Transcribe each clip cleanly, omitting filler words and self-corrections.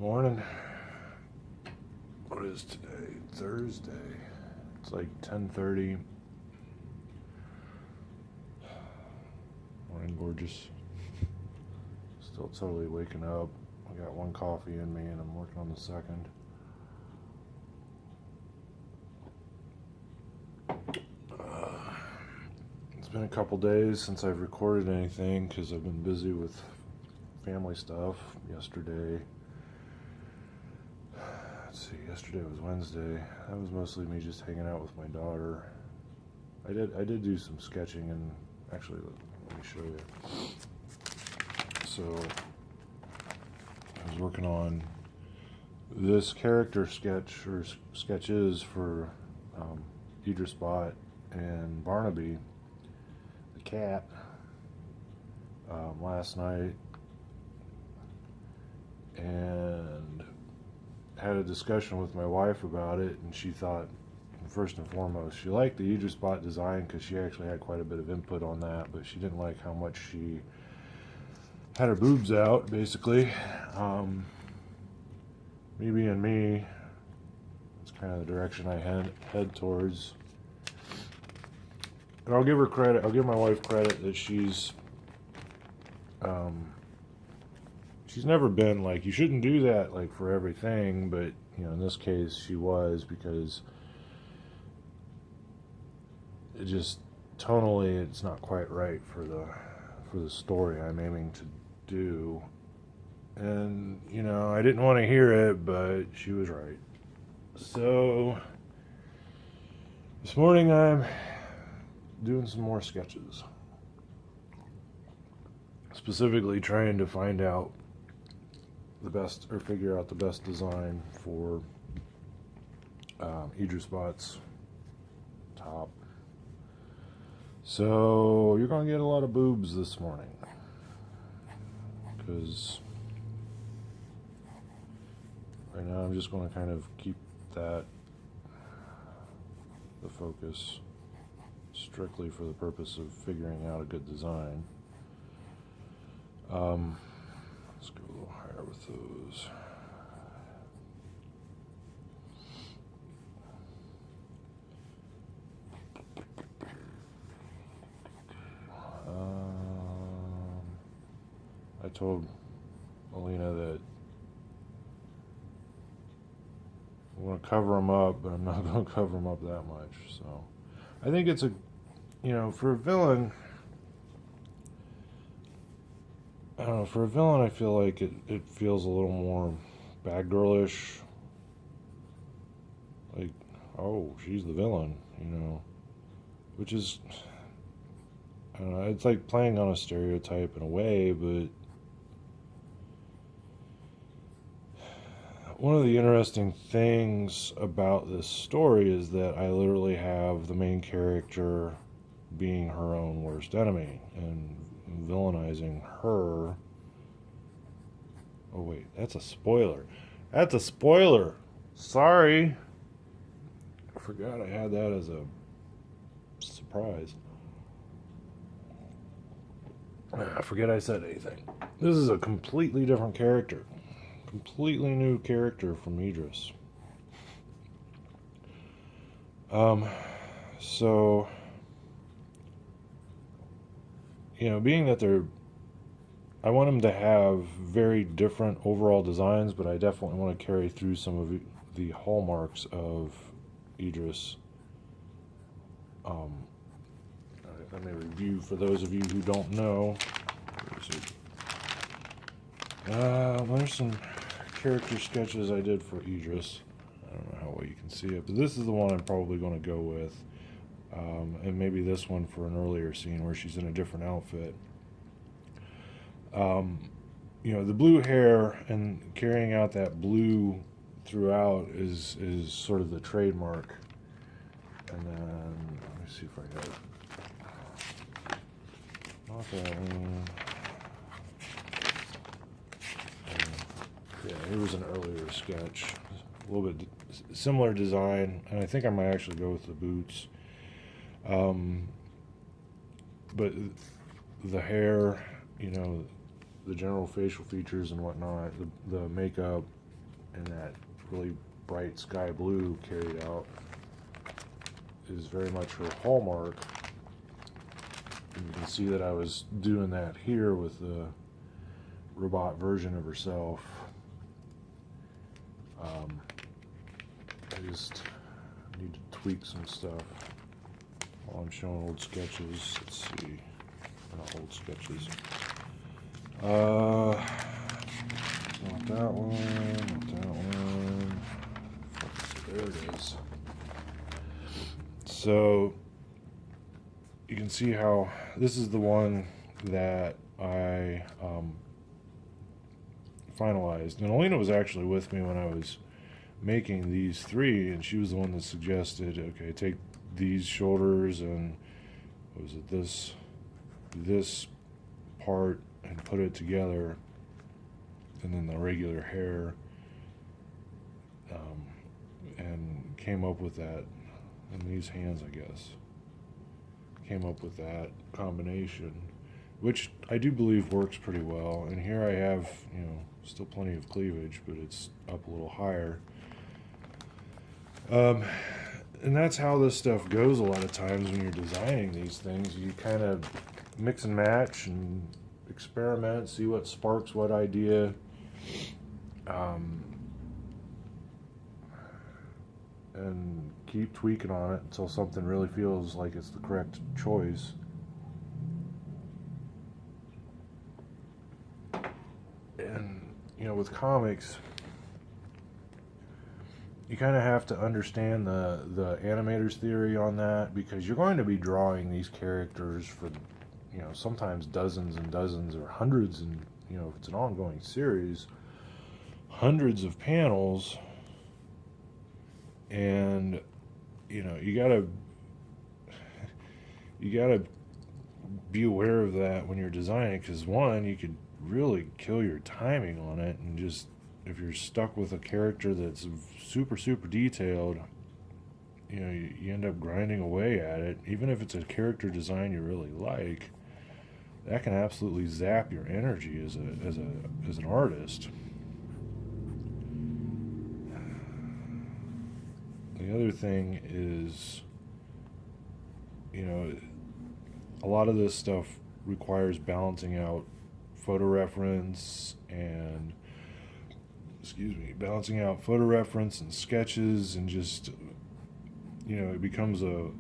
Morning. What is today? Thursday. It's like 10:30. Morning, gorgeous. Still totally waking up. I got one coffee in me and I'm working on the second. It's been a couple days since I've recorded anything because I've been busy with family stuff. Yesterday was Wednesday. That was mostly me just hanging out with my daughter. I did do some sketching, and actually, let me show you. So I was working on this character sketch, or sketches for Idris Spot and Barnaby, the cat, last night, and had a discussion with my wife about it, and she thought, first and foremost, she liked the Idris Spot design because she actually had quite a bit of input on that, but she didn't like how much she had her boobs out, basically. Me being me, it's kind of the direction I head towards. And I'll give her credit, I'll give my wife credit that she's never been like, you shouldn't do that like for everything, but in this case she was, because it just tonally it's not quite right for the story I'm aiming to do. And I didn't want to hear it, but she was right. So this morning I'm doing some more sketches, specifically trying to find out the best, or figure out the best design for Idris Spot's top. So you're going to get a lot of boobs this morning, because right now I'm just going to kind of keep the focus strictly for the purpose of figuring out a good design. Let's go a little higher with those. I told Alina that I'm going to cover them up, but I'm not going to cover them up that much. So I think it's for a villain, I don't know, for a villain I feel like it feels a little more bad girlish. Like, oh, she's the villain, which is, I don't know, it's like playing on a stereotype in a way, but one of the interesting things about this story is that I literally have the main character being her own worst enemy and villainizing her. Oh wait, that's a spoiler. That's a spoiler. Sorry. I forgot I had that as a surprise. I forget I said anything. This is a completely different character. Completely new character from Idris. So, being that I want them to have very different overall designs, but I definitely want to carry through some of the hallmarks of Idris. Let me review for those of you who don't know. There's some character sketches I did for Idris. I don't know how well you can see it, but this is the one I'm probably going to go with. And maybe this one for an earlier scene where she's in a different outfit. The blue hair and carrying out that blue throughout is sort of the trademark. And then, let me see if I got it. Not that one. Yeah, here was an earlier sketch. A little bit similar design, and I think I might actually go with the boots. But the hair, the general facial features and whatnot, the makeup, and that really bright sky blue carried out is very much her hallmark. And you can see that I was doing that here with the robot version of herself. I just need to tweak some stuff while I'm showing old sketches. Let's see. Not old sketches. Not that one. Not that one. There it is. So you can see how this is the one that I finalized. And Alina was actually with me when I was making these three, and she was the one that suggested, okay, take these shoulders and what was it, this part and put it together, and then the regular hair, and came up with that, and these hands, I guess, came up with that combination, which I do believe works pretty well. And here I have, still plenty of cleavage, but it's up a little higher. And that's how this stuff goes a lot of times when you're designing these things. You kind of mix and match and experiment, see what sparks what idea. And keep tweaking on it until something really feels like it's the correct choice. And, with comics, you kind of have to understand the animator's theory on that, because you're going to be drawing these characters for, sometimes dozens and dozens or hundreds, and, if it's an ongoing series, hundreds of panels. And, you gotta be aware of that when you're designing, because one, you could really kill your timing on it, and just, if you're stuck with a character that's super, super detailed, you end up grinding away at it. Even if it's a character design you really like, that can absolutely zap your energy as an artist. The other thing is, a lot of this stuff requires balancing out photo reference and sketches, and just, it becomes a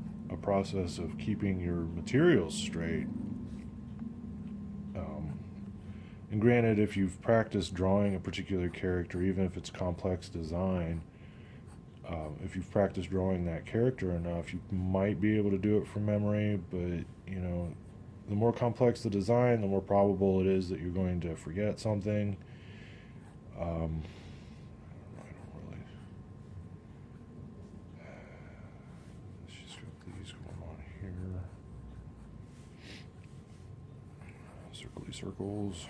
process of keeping your materials straight. And granted, if you've practiced drawing a particular character, even if it's complex design, if you've practiced drawing that character enough, you might be able to do it from memory. But, the more complex the design, the more probable it is that you're going to forget something. I don't really. She's got these going on here. Circly circles.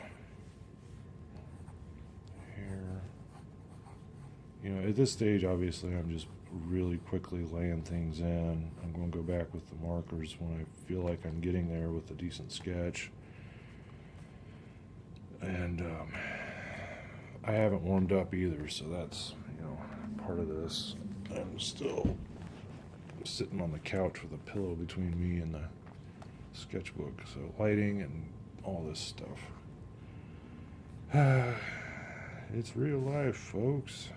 Here. At this stage, obviously, I'm just really quickly laying things in. I'm going to go back with the markers when I feel like I'm getting there with a decent sketch. And I haven't warmed up either, so that's, part of this. I'm still sitting on the couch with a pillow between me and the sketchbook, so lighting and all this stuff. It's real life, folks.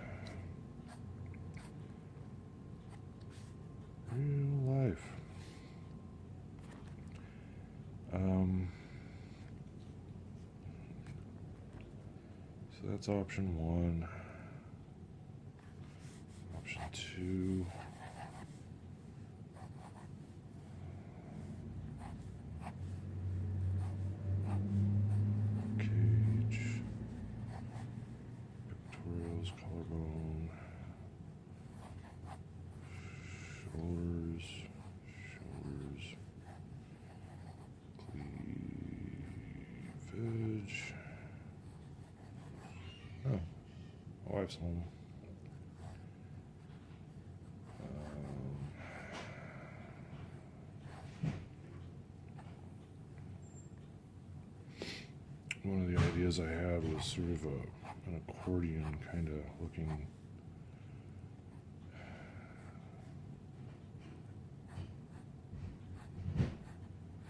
Real life. So that's option one. Option two. Cage. Pictorials, collarbone. Shoulders. Cleavage. Oh, my wife's home. One of the ideas ideas I had was sort of an accordion kind of looking.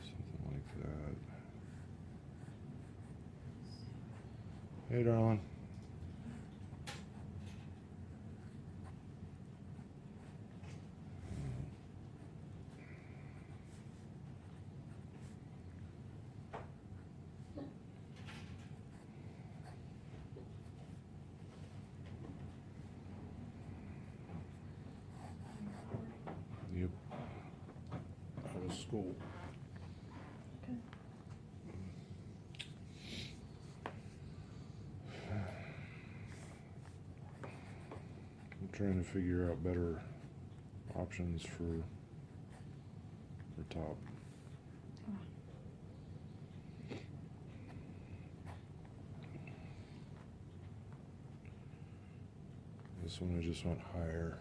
Something like that. Hey, darling. Yep. Out of school. Okay. I'm trying to figure out better options for top. This one I just went higher.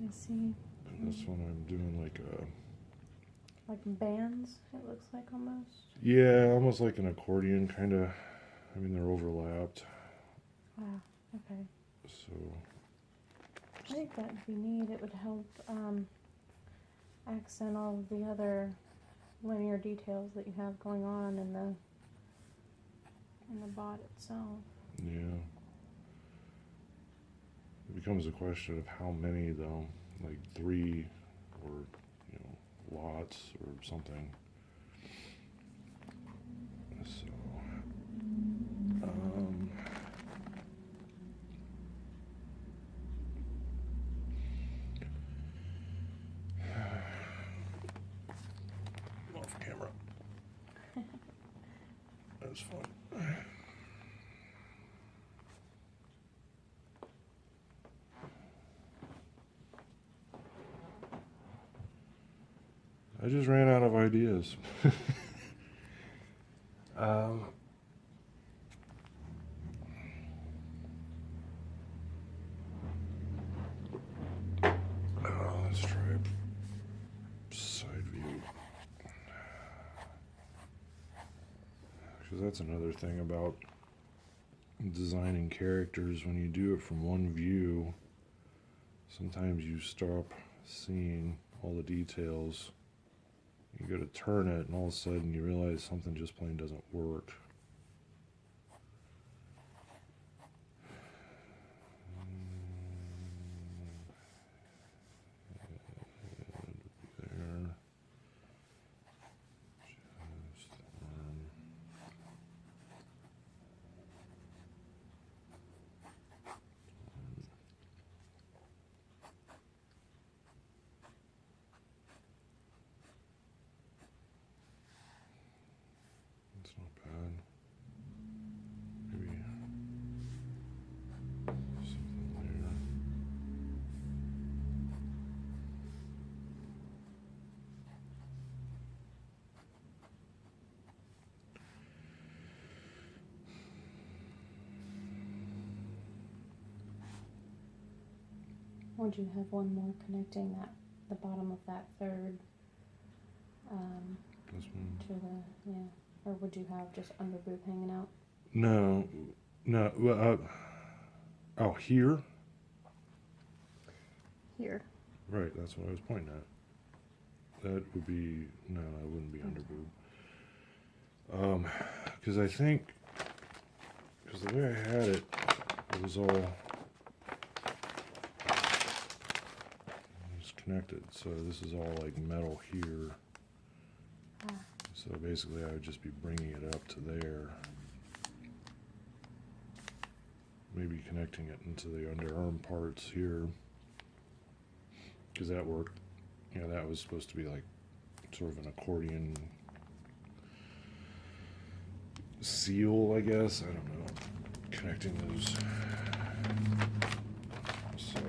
I see. And this one I'm doing like a... Like bands, it looks like almost. Yeah, almost like an accordion kind of. I mean, they're overlapped. Ah, okay. So... I think that would be neat. It would help accent all of the other linear details that you have going on in the bot itself. Yeah. It becomes a question of how many, though. Like 3 or, lots or something. So, off camera. That's fun. I just ran out of ideas. Let's try side view. Because that's another thing about designing characters. When you do it from one view, sometimes you stop seeing all the details. You go to turn it, and all of a sudden you realize something just plain doesn't work. There. Just arm. That's not bad. Maybe something there. Would you have one more connecting the bottom of that third This one. to the or would you have just under boob hanging out? No. Well, oh, here? Here. Right, that's what I was pointing at. That would be, no, that wouldn't be under boob. Because I think, because the way I had it, it was all connected. So this is all like metal here. So basically I would just be bringing it up to there. Maybe connecting it into the underarm parts here. Because that worked. That was supposed to be like sort of an accordion seal, I guess. I don't know. Connecting those. So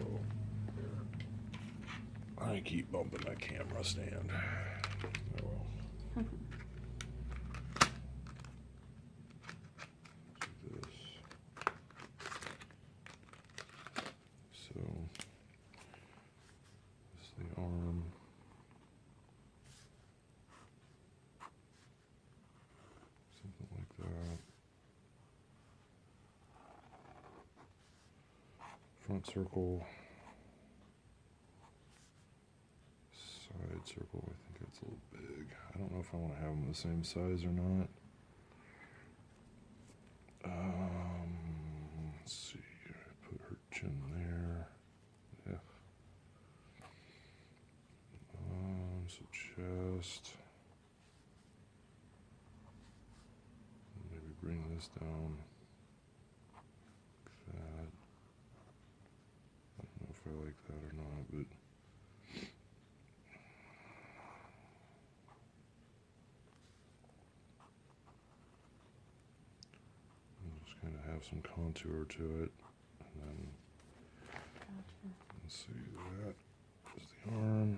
I keep bumping that camera stand. Oh well. This. So this is the arm. Something like that. front circle, side circle. I think that's a little big. I don't know if I want to have them the same size or not. Let's see. I put her chin there. Yeah. So chest. Maybe bring this down like that. I don't know if I like that or not, but I'll just kind of have some contour to it. And then Gotcha. let's see, that is the arm.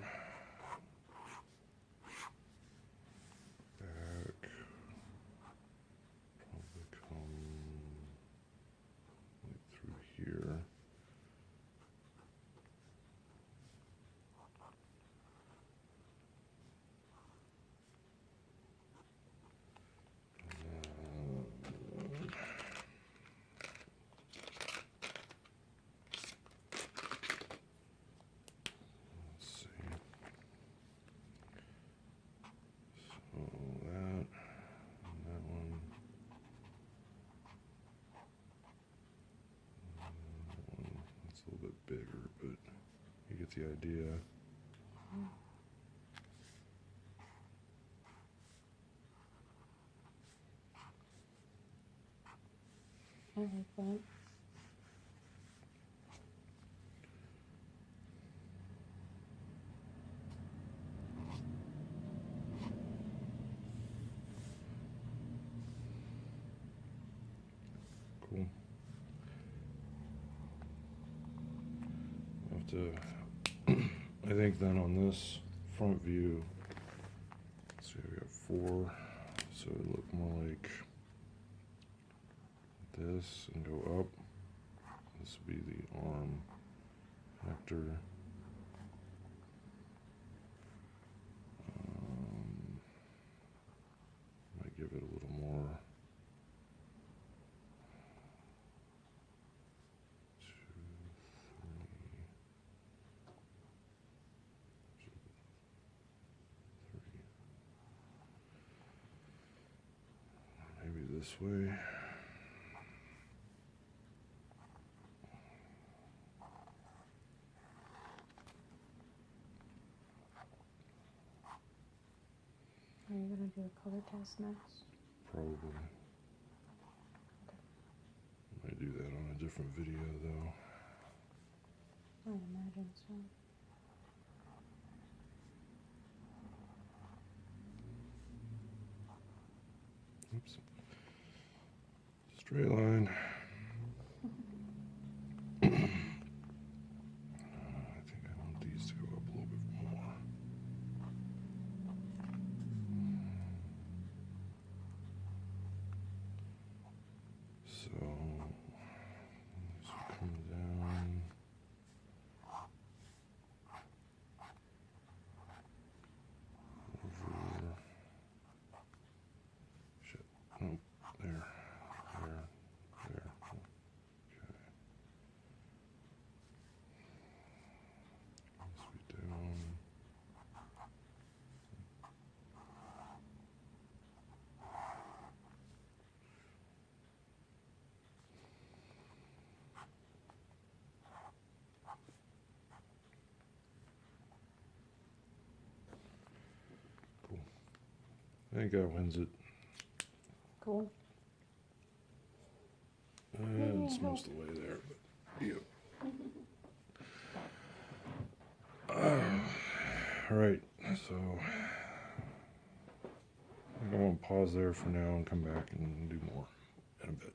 Back. Probably come like through here. Let's see. So that and that one. That's a little bit bigger, but you get the idea. I like that. Cool. I have to, I think then on this front view, let's see, I got 4, so it look more like this and go up. This would be the arm connector. Might give it a little more. 2, 3. Maybe this way. Are you gonna do a color test next? Probably. Might do that on a different video though. I imagine so. Oops. Straight line. I think I want these to go up a little bit more. So this will come down. Over. Shit. Nope. There. There. There. Okay. This be down. Cool. I think that wins it. Cool. It's Yeah. most of the way there, but yep. All right, so I'm going to pause there for now and come back and do more in a bit.